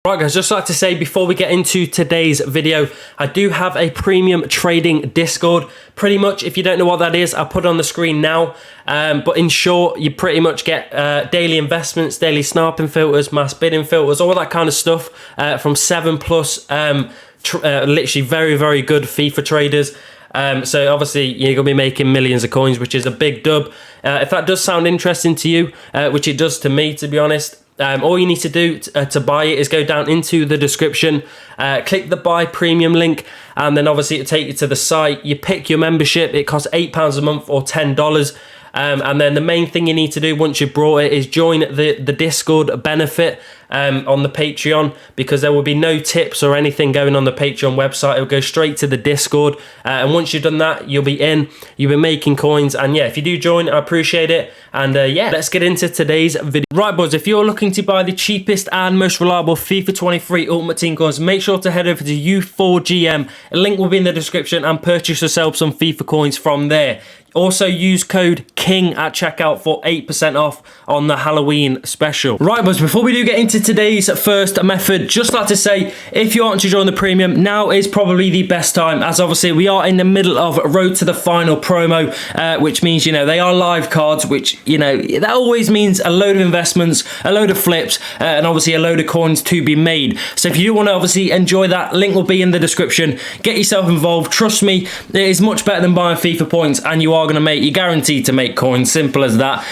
Right guys, just like to say before we get into today's video, I do have a premium trading Discord. Pretty much, if you don't know what that is, I'll put it on the screen now. But in short, you pretty much get daily investments, daily sniping filters, mass bidding filters, all that kind of stuff from 7+, literally very, very good FIFA traders. So obviously you're going to be making millions of coins, which is a big dub. If that does sound interesting to you, which it does to me, to be honest, all you need to do to buy it is go down into the description, click the buy premium link, and then obviously it'll take you to the site. You pick your membership. It costs £8 a month or $10. And then the main thing you need to do once you've brought it is join the Discord benefit on the Patreon, because there will be no tips or anything going on the Patreon website. It'll go straight to the Discord, and once you've done that, you'll be in, you'll be making coins. And yeah, if you do join, I appreciate it. And yeah, let's get into today's video. Right boys, if you're looking to buy the cheapest and most reliable FIFA 23 Ultimate Team coins, make sure to head over to U4GM. A link will be in the description, and purchase yourself some FIFA coins from there. Also use code KING at checkout for 8% off on the Halloween special. Right boys, before we do get into today's first method, just like to say, if you want to join the premium, now is probably the best time, as obviously we are in the middle of Road to the Final promo, which means, you know, they are live cards, which, you know, that always means a load of investments, a load of flips, and obviously a load of coins to be made. So if you do want to obviously enjoy that, link will be in the description. Get yourself involved. Trust me, it is much better than buying FIFA points, and you are going to make, you're guaranteed to make coins, simple as that.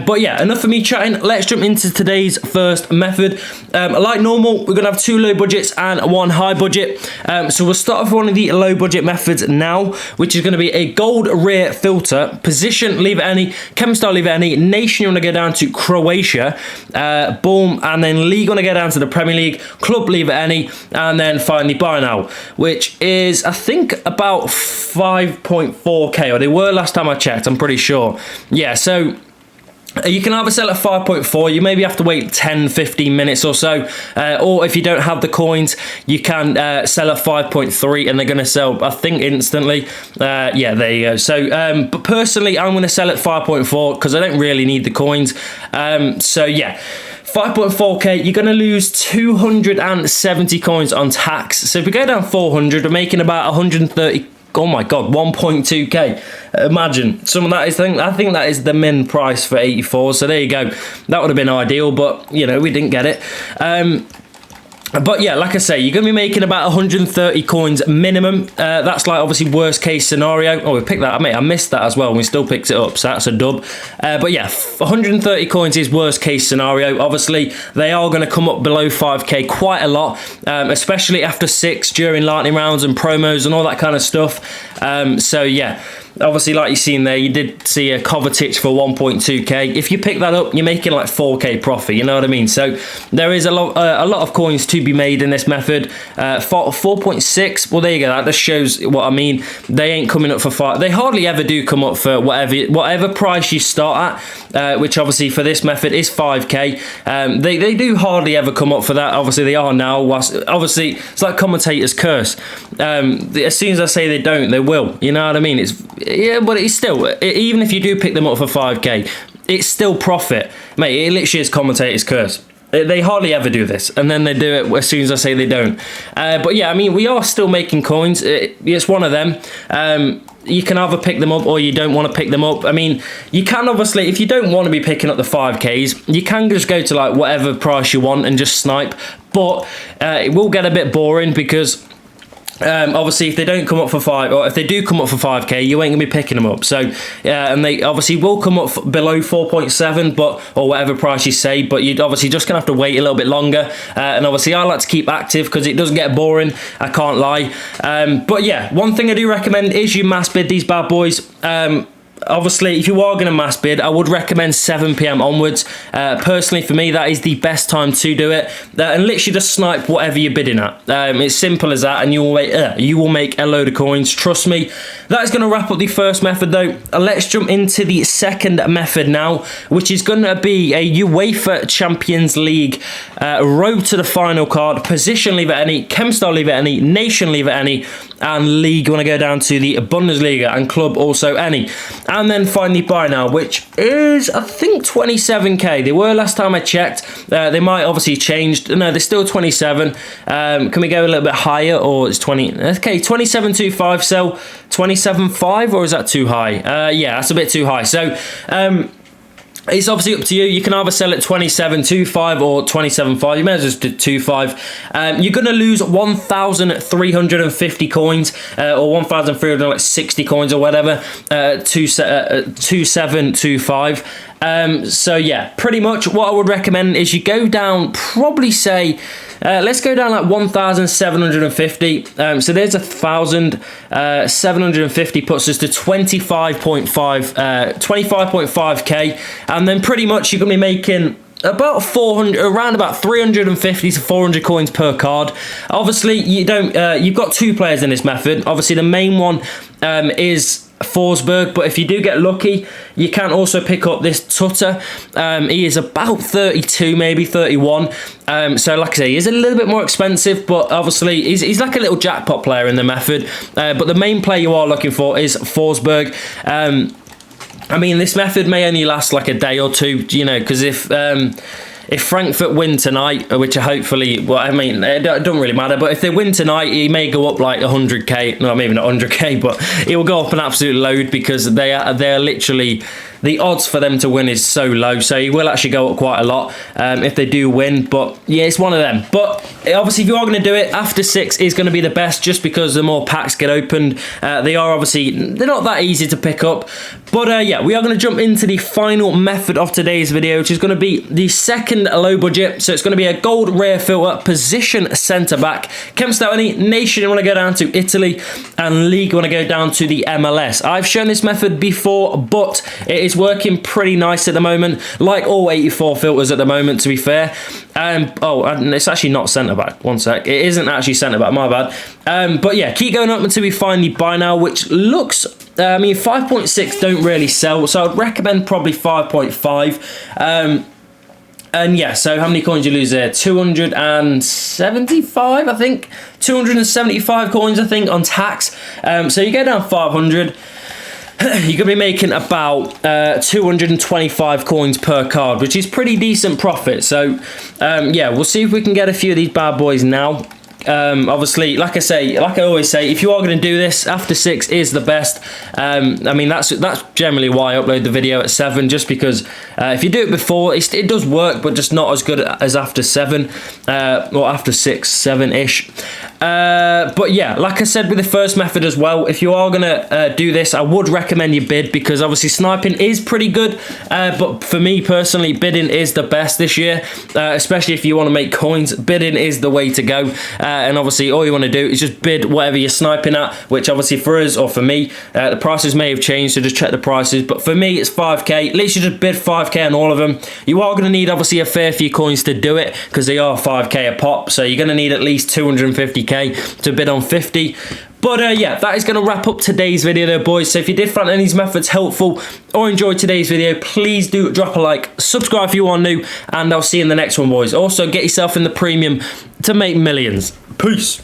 But yeah, enough of me chatting. Let's jump into today's first method. Like normal, we're gonna have 2 low budgets and 1 high budget. So we'll start with one of the low budget methods now, which is going to be a gold rare filter. Position, leave it any. Chem style, leave it any. Nation, you want to go down to Croatia. Boom, and then league, want to go down to the Premier League. Club, leave it any, and then finally buy now, which is I think about 5.4k, or they were last time I checked, I'm pretty sure. Yeah, so you can either sell at 5.4, you maybe have to wait 10-15 minutes or so, or if you don't have the coins, you can sell at 5.3, and they're going to sell, I think, instantly. Yeah, there you go. So but personally, I'm going to sell at 5.4 because I don't really need the coins. So yeah, 5.4k, you're going to lose 270 coins on tax. So if we go down 400, we're making about 130. Oh my god, 1.2k. Imagine some of that is, I think that is the min price for 84. So there you go. That would have been ideal, but you know, we didn't get it. But yeah, like I say, you're going to be making about 130 coins minimum. That's like obviously worst case scenario. Oh, we picked that. I missed that as well, and we still picked it up, so that's a dub. But yeah, 130 coins is worst case scenario. Obviously, they are going to come up below 5k quite a lot, especially after 6 during lightning rounds and promos and all that kind of stuff. So yeah. Obviously, like you've seen there, you did see a Kovacic for 1.2k. If you pick that up, you're making like 4k profit, you know what I mean? So there is a lot of coins to be made in this method. 4.6, well, there you go. That just shows what I mean. They ain't coming up for 5. They hardly ever do come up for whatever price you start at, which obviously for this method is 5k. They do hardly ever come up for that. Obviously, they are now. Obviously, it's like commentator's curse. As soon as I say they don't, they will. You know what I mean? Yeah, but it's still, even if you do pick them up for 5k, it's still profit. Mate, it literally is commentator's curse. They hardly ever do this, and then they do it as soon as I say they don't. But yeah, I mean, we are still making coins. It's one of them. You can either pick them up or you don't want to pick them up. I mean, you can obviously, if you don't want to be picking up the 5ks, you can just go to like whatever price you want and just snipe. But it will get a bit boring because obviously if they don't come up for 5, or if they do come up for 5k, you ain't gonna be picking them up. So and they obviously will come up below 4.7, but or whatever price you say, but you'd obviously just gonna have to wait a little bit longer. And obviously I like to keep active because it does get boring, I can't lie. But yeah, one thing I do recommend is you mass bid these bad boys. Obviously, if you are going to mass bid, I would recommend 7 PM onwards. Personally, for me, that is the best time to do it. And literally just snipe whatever you're bidding at. It's simple as that, and you will make a load of coins. Trust me. That is going to wrap up the first method, though. Let's jump into the second method now, which is going to be a UEFA Champions League Road to the Final card. Position, leave it any. Chem style, leave it any. Nation, leave it any. and league, you want to go down to the Bundesliga, and club also any. And then finally buy now, which is, I think, 27k. They were last time I checked. They might obviously changed. No, they're still 27. Can we go a little bit higher, or it's 20? Okay, 27.25. So 27.5, or is that too high? Yeah, that's a bit too high. So it's obviously up to you. You can either sell it 27.25 or 27.5. You may as well just do 2.5. You're going to lose 1,350 coins, or 1,360 coins or whatever. 2.725. So yeah, pretty much what I would recommend is you go down, probably say, let's go down like 1,750. So there's 1,750 puts us to 25.5k, and then pretty much you're gonna be making about 400, around about 350 to 400 coins per card. Obviously, you don't. You've got two players in this method. Obviously, the main one is Forsberg, but if you do get lucky, you can also pick up this Tutter. He is about 32, maybe 31. So like I say, he's a little bit more expensive, but obviously he's like a little jackpot player in the method. But the main player you are looking for is Forsberg. I mean, this method may only last like a day or two, you know, because if Frankfurt win tonight, which hopefully, well, I mean, it doesn't really matter, but if they win tonight, he may go up like 100k. No, maybe not 100k, but it will go up an absolute load, because they're literally, the odds for them to win is so low. So he will actually go up quite a lot if they do win. But yeah, it's one of them. But obviously, if you are going to do it, after 6 is going to be the best, just because the more packs get opened. They're not that easy to pick up. But yeah, we are going to jump into the final method of today's video, which is going to be the second low budget. So it's going to be a gold rare filter, position centre back. Kempstowny, nation, you want to go down to Italy, and league, you want to go down to the MLS. I've shown this method before, but it is working pretty nice at the moment, like all 84 filters at the moment, to be fair. Oh, and it's actually not centre back. One sec, it isn't actually centre back, my bad. But yeah, keep going up until we find the buy now, which looks, I mean, 5.6 don't really sell, so I'd recommend probably 5.5. And yeah, so how many coins you lose there? 275, I think. 275 coins, I think, on tax. So you go down 500. You're going to be making about 225 coins per card, which is pretty decent profit. So yeah, we'll see if we can get a few of these bad boys now. Obviously, like I always say, if you are going to do this, after 6 is the best. I mean, that's generally why I upload the video at 7, just because if you do it before, it does work, but just not as good as after 7, or after 6, 7-ish. But yeah, like I said with the first method as well, if you are going to do this, I would recommend you bid, because obviously sniping is pretty good, but for me personally, bidding is the best this year, especially if you want to make coins. Bidding is the way to go. And obviously all you want to do is just bid whatever you're sniping at, which obviously for us, or for me, the prices may have changed, so just check the prices. But for me, it's 5k. Literally just bid 5k on all of them. You are going to need obviously a fair few coins to do it, because they are 5k a pop, so you're going to need at least 250k to bid on 50. But yeah, that is going to wrap up today's video there, boys. So if you did find any of these methods helpful or enjoyed today's video, please do drop a like, subscribe if you are new, and I'll see you in the next one, boys. Also, get yourself in the premium to make millions. Peace.